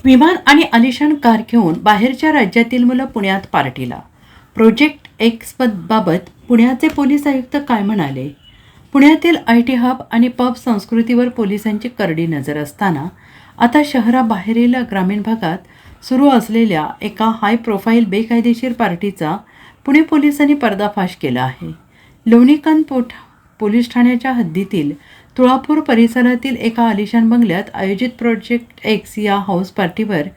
विमान आणि आलिशान कार घेऊन बाहेरच्या राज्यातील मुलं पुण्यात पार्टीला. प्रोजेक्ट एक्स बाबत पुण्याचे पोलीस आयुक्त काय म्हणाले? पुण्यातील IT हब आणि पब संस्कृतीवर पोलिसांची करडी नजर असताना आता शहराबाहेरील ग्रामीण भागात सुरू असलेल्या एका हाय प्रोफाईल बेकायदेशीर पार्टीचा पुणे पोलिसांनी पर्दाफाश केला आहे. लोणीकांत पोलीस ठाण्याच्या हद्दीतील तुळापूर परिसरातील एका आलिशान बंगल्यात आयोजित प्रोजेक्ट एक्स या हाऊस पार्टीवर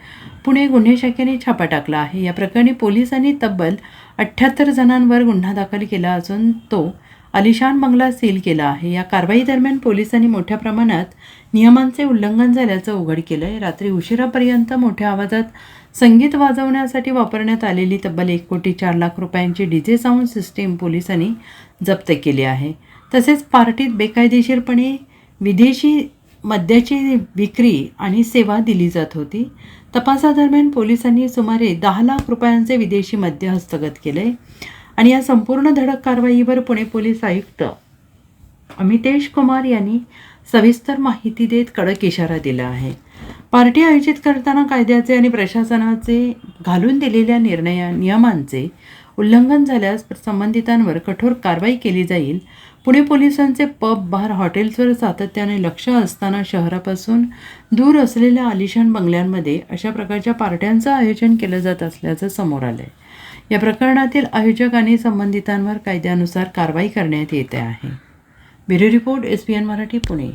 पुणे गुन्हे शाखेने छापा टाकला आहे. या प्रकरणी पोलिसांनी तब्बल 78 जणांवर गुन्हा दाखल केला असून तो आलिशान बंगला सील केला आहे. या कारवाईदरम्यान पोलिसांनी मोठ्या प्रमाणात नियमांचे उल्लंघन झाल्याचं उघड केलं आहे. रात्री उशिरापर्यंत मोठ्या आवाजात संगीत वाजवण्यासाठी वापरण्यात आलेली तब्बल 1,04,00,000 रुपयांची DJ साऊंड सिस्टीम पोलिसांनी जप्त केली आहे. तसेच पार्टीत बेकायदेशीरपणे विदेशी मद्याची विक्री आणि सेवा दिली जात होती. तपासादरम्यान पोलिसांनी सुमारे 10 लाख रुपयांचे विदेशी मद्य हस्तगत केले आणि या संपूर्ण धडक कारवाईवर पुणे पोलीस आयुक्त अमितेश कुमार यांनी सविस्तर माहिती देत कडक इशारा दिला आहे. पार्टी आयोजित करताना कायद्याचे आणि प्रशासनाचे घालून दिलेल्या नियमांचे उल्लंघन झाल्यास संबंधितांवर कठोर कारवाई केली जाईल. पुणे पोलिसांचे पब, बार, हॉटेल्सवर सातत्याने लक्ष असताना शहरापासून दूर असलेल्या आलिशान बंगल्यांमध्ये अशा प्रकारच्या पार्ट्यांचं आयोजन केलं जात असल्याचं समोर आलंय. या प्रकरणातील आयोजक आणि संबंधितांवर कायद्यानुसार कारवाई करण्यात येते आहे. Bureau report, SBN Marathi, Pune.